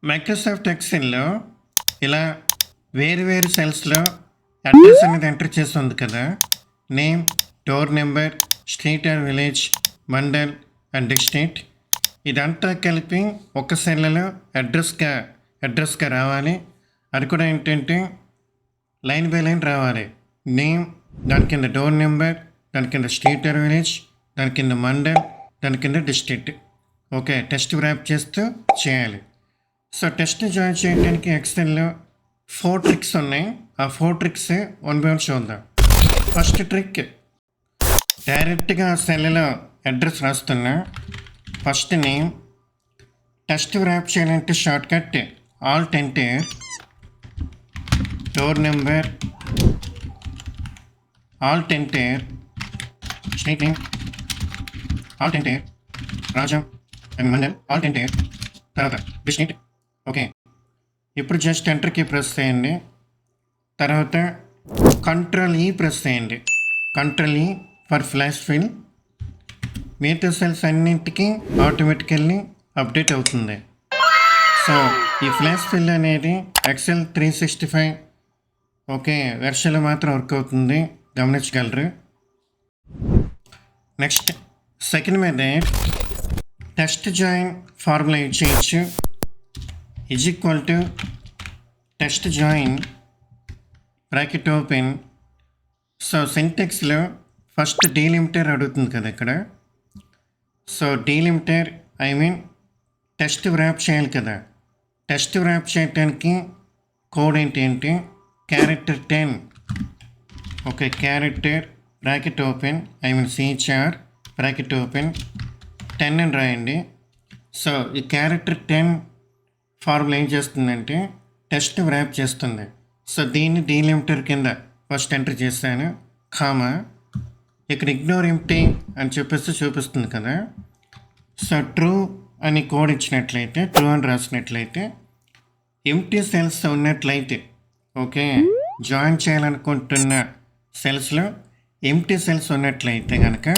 Microsoft ఎక్సెల్‌లో ఇలా వేరు సెల్స్‌లో address అనేది ఎంటర్ చేస్తుంది కదా! Name, door number, street are village, mandal and district ఇదంతా కలిపి ఒక సెల్‌లో అడ్రస్‌గా రావాలి. అది కూడా ఏంటంటే లైన్ బై లైన్ రావాలి. నేమ్, దాని కింద డోర్ నెంబర్, దాని కింద స్ట్రీట్ ఆర్ విలేజ్, దాని కింద మండల్, దాని కింద డిస్ట్రిక్ట్. ఓకే, టెస్ట్ వ్రాప్ చేస్తూ చేయాలి. సో టెస్ట్ జాయిన్ చేయడానికి ఎక్సెల్లో 4 ట్రిక్స్ ఉన్నాయి. ఆ 4 ట్రిక్స్ వన్ బై వన్ చూద్దాం. ఫస్ట్ ట్రిక్, డైరెక్ట్గా సెల్లో అడ్రస్ రాస్తున్నా. ఫస్ట్ నేమ్, టెస్ట్ వ్రాప్ చేయాలంటే short cut Alt enter, door number Alt enter, street name Alt enter, Rajam and mandal Alt enter, తర్వాత డిస్ట్రిక్ట్. ఓకే, ఇప్పుడు జస్ట్ ఎంటర్కి ప్రెస్ చేయండి. తర్వాత కంట్రోల్-E ప్రెస్ చేయండి. కంట్రోల్-E ఫర్ ఫ్లాష్ ఫిల్. మిగతా సెల్స్ అన్నింటికి ఆటోమేటికల్లీ అప్డేట్ అవుతుంది. సో ఈ ఫ్లాష్ ఫిల్ అనేది ఎక్సెల్ 365 ఓకే వెర్షన్లో మాత్రం వర్క్ అవుతుంది, గమనించగలరు. Next second method, test join formula use చేయొచ్చు. Is equal to test join bracket open. So సింటెక్స్లో ఫస్ట్ డీలిమిటర్ అడుగుతుంది కదా ఇక్కడ. సో డీలిమిటర్ టెస్ట్ వ్రాప్ చేయాలి కదా. టెస్ట్ వ్రాప్ చేయడానికి కోడ్ ఏంటి character 10. Okay, character bracket open CHR bracket open 10 అని రాయండి. సో ఈ క్యారెక్టర్ 10 ఫార్ములా ఏం చేస్తుందంటే టెస్ట్ వ్రాప్ చేస్తుంది. సో దీన్ని డీలిమిటర్ కింద ఫస్ట్ ఎంటర్ చేశాను, కామా ఇక్కడ ఇగ్నోర్ ఎంప్టీ అని చెప్పేసి చూపిస్తుంది కదా. సో ట్రూ అని కోడ్ ఇచ్చినట్లయితే, ట్రూ అని రాసినట్లయితే, ఎంప్టీ సెల్స్ ఉన్నట్లయితే, ఓకే జాయిన్ చేయాలనుకుంటున్న సెల్స్లో ఎంప్టీ సెల్స్ ఉన్నట్లయితే కనుక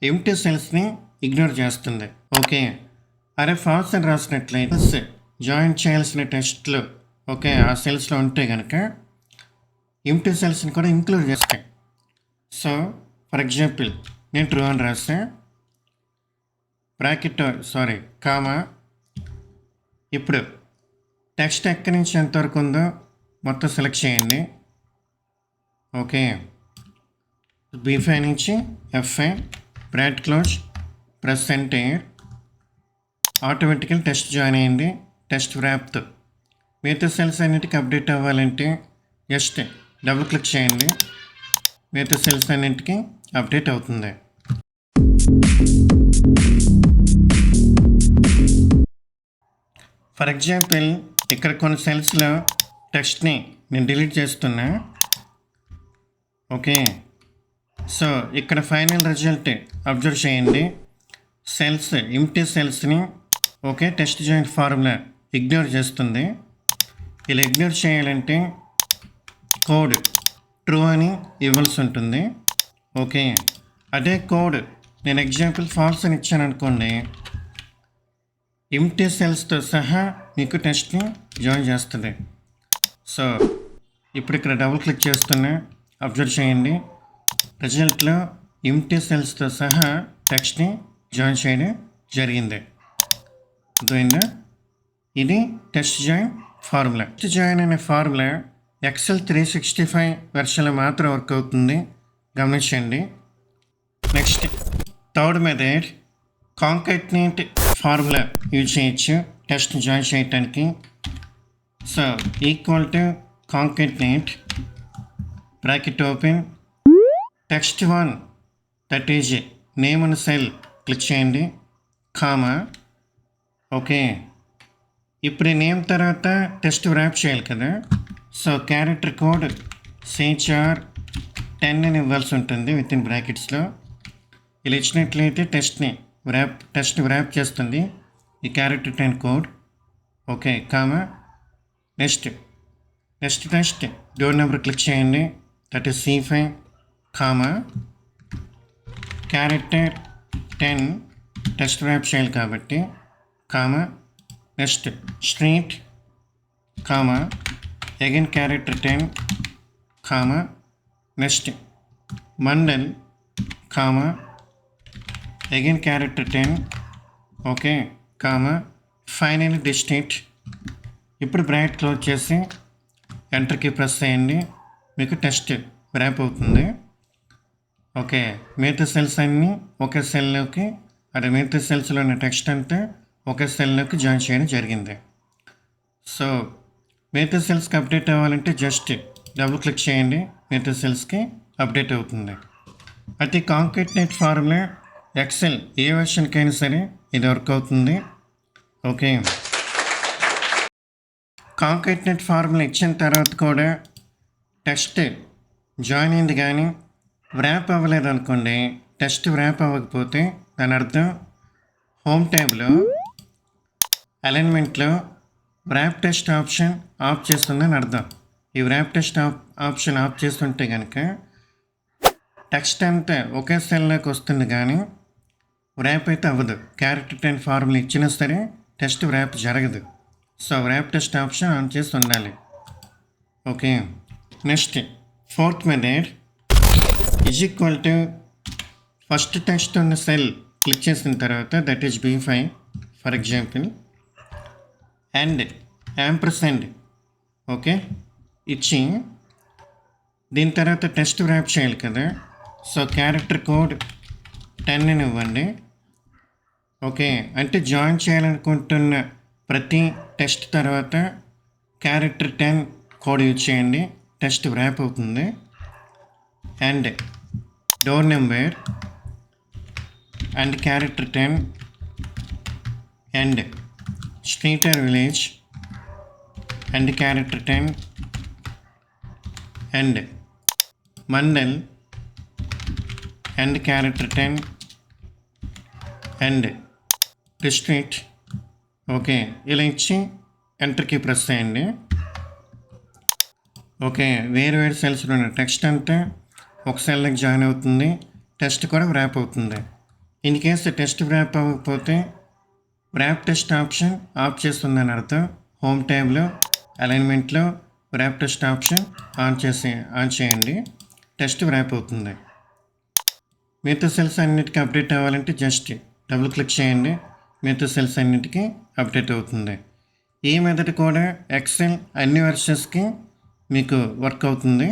ఎంప్టీ సెల్స్ని ఇగ్నోర్ చేస్తుంది. ఓకే, అరే ఫాల్స్ అని రాసినట్లయితే జాయిన్ చేయాల్సిన టెస్ట్లు ఓకే ఆ సెల్స్లో ఉంటే కనుక ఎంప్టీ సెల్స్ని కూడా ఇంక్లూడ్ చేస్తాయి. సో ఫర్ ఎగ్జాంపుల్ నేను ట్రూ అని రాస్తే బ్రాకెట్ కామా, ఇప్పుడు టెక్స్ట్ ఎక్కడి నుంచి ఎంతవరకు ఉందో మొత్తం సెలెక్ట్ చేయండి. ఓకే, B5 నుంచి F5 bracket close, press enter. Automatically test join అయ్యింది టెస్ట్ వ్రాప్తో. మిగతా సెల్స్ అన్నిటికీ అప్డేట్ అవ్వాలంటే జస్ట్ డబుల్ క్లిక్ చేయండి, మిగతా సెల్స్ అన్నింటికి అప్డేట్ అవుతుంది. ఫర్ ఎగ్జాంపుల్ ఇక్కడ కొన్ని సెల్స్లో టెక్స్ట్ని నేను డిలీట్ చేస్తున్నా. ఓకే, సో ఇక్కడ ఫైనల్ రిజల్ట్ అబ్జర్వ్ చేయండి. సెల్స్ ఎంప్టీ సెల్స్ని okay test join formula ignore చేస్తుంది. ఇలా ఇగ్నోర్ చేయాలంటే కోడ్ ట్రూ అని ఇవ్వాల్సి ఉంటుంది. ఓకే, అదే కోడ్ నేను ఎగ్జాంపుల్ ఫాల్స్ అని ఇచ్చాను అనుకోండి, ఎంప్టీ సెల్స్తో సహా మీకు టెస్ట్ని జాయిన్ చేస్తుంది. సో ఇప్పుడు ఇక్కడ డబుల్ క్లిక్ చేస్తున్నా, అబ్జర్వ్ చేయండి రిజల్ట్లో ఎంప్టీ సెల్స్తో సహా టెక్స్ట్ని జాయిన్ చేయడం జరిగింది. అర్థమైందా? ఇది test join formula. Test join అనే ఫార్ములా ఎక్సెల్ 365 వెర్షన్లో మాత్రం వర్క్ అవుతుంది, గమనించండి. Next third method, కాంకాటినేట్ formula use చేయొచ్చు టెస్ట్ జాయిన్ చేయటానికి. So equal to కాంకాటినేట్ bracket open text 1 that is name అనే సెల్ క్లిక్ చేయండి, కామా. ఓకే, ఇప్పుడు నేమ్ తర్వాత టెస్ట్ వ్రాప్ చేయాలి కదా. సో క్యారెక్టర్ కోడ్ CHR 10 అని ఇవ్వాల్సి ఉంటుంది విత్ ఇన్ బ్రాకెట్స్లో. ఇలా ఇచ్చినట్లయితే టెస్ట్ వ్రాప్ చేస్తుంది ఈ character 10 code. Okay, comma. Next door number click చేయండి, that is C5 comma character 10 test wrap చేయాలి కాబట్టి comma. Next street comma again character 10 comma next mandal comma again character 10 okay comma final district. ఇప్పుడు bracket close చేసి ఎంటర్కి press చేయండి, మీకు test wrap అవుతుంది. Okay మిగతా సెల్స్ అన్నీ ఒకే సెల్లోకి, అదే మిగతా సెల్స్లో ఉన్న టెక్స్ట్ అంతా ఒకే సెల్లోకి జాయిన్ చేయడం జరిగింది. సో మిగతా సెల్స్కి అప్డేట్ అవ్వాలంటే జస్ట్ డబుల్ క్లిక్ చేయండి, మిగతా సెల్స్కి అప్డేట్ అవుతుంది. అయితే కాంకాటినేట్ ఫార్ములా ఎక్సెల్ ఏ వెర్షన్కైనా సరే ఇది వర్క్ అవుతుంది. ఓకే కాంకాటినేట్ ఫార్ములా ఇచ్చిన తర్వాత కూడా టెస్ట్ జాయిన్ అయింది కానీ వ్రాప్ అవ్వలేదు అనుకోండి, టెస్ట్ వ్రాప్ అవ్వకపోతే దాని అర్థం హోమ్ ట్యాబ్లో అలైన్మెంట్లో వ్రాప్ టెస్ట్ ఆప్షన్ ఆఫ్ చేస్తుందని అర్థం. ఈ వ్రాప్ టెస్ట్ ఆప్షన్ ఆఫ్ చేస్తుంటే కనుక టెక్స్ట్ అంతా ఒకే సెల్లోకి వస్తుంది కానీ వ్రాప్ అయితే అవ్వదు. క్యారెక్టర్ 10 ఫార్ములా ఇచ్చినా సరే టెస్ట్ వ్రాప్ జరగదు. So wrap test option on చేసి ఉండాలి. Okay next fourth method is equal to first text ఉన్న సెల్ క్లిక్ చేసిన తర్వాత that is B5 for example and ampersand okay ఇచ్చి దీని తర్వాత టెస్ట్ వ్రాప్ చేయాలి కదా. సో క్యారెక్టర్ కోడ్ 10 అని ఇవ్వండి. ఓకే అంటే జాయిన్ చేయాలనుకుంటున్న ప్రతి టెస్ట్ తర్వాత క్యారెక్టర్ 10 కోడ్ యూజ్ చేయండి, టెస్ట్ వ్రాప్ అవుతుంది. And door number and character 10 and street are village and character 10 and mandal and character 10 and district. Okay ఇలా ఇచ్చి ఎంటర్కి ప్రెస్ చేయండి. ఓకే వేరు సెల్స్లో ఉన్న టెక్స్ట్ అంతా ఒక సెల్కి జాయిన్ అవుతుంది, టెస్ట్ కూడా వ్రాప్ అవుతుంది. ఇన్ కేసు టెస్ట్ వ్రాప్ అవ్వకపోతే వ్రాప్ టెస్ట్ ఆప్షన్ ఆఫ్ చేస్తుందని అర్థం. హోమ్ ట్యాబ్లో అలైన్మెంట్లో వ్రాప్ టెస్ట్ ఆప్షన్ ఆన్ చేయండి, టెస్ట్ వ్రాప్ అవుతుంది. మిగతా సెల్స్ అన్నిటికీ అప్డేట్ అవ్వాలంటే జస్ట్ డబుల్ క్లిక్ చేయండి, మిగతా సెల్స్ అన్నిటికీ అప్డేట్ అవుతుంది. ఈ మెథడ్ కూడా ఎక్సెల్ అన్ని వెర్షన్స్కి మీకు వర్క్ అవుతుంది.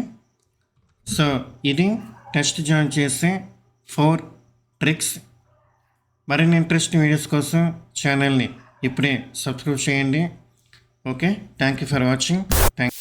సో ఇది టెస్ట్ జాయిన్ చేసే 4 ట్రిక్స్. మరిన్ని ఇంట్రెస్టింగ్ వీడియోస్ కోసం ఛానల్ని ఇప్పుడే సబ్స్క్రైబ్ చేయండి. Okay thank you for watching. Thank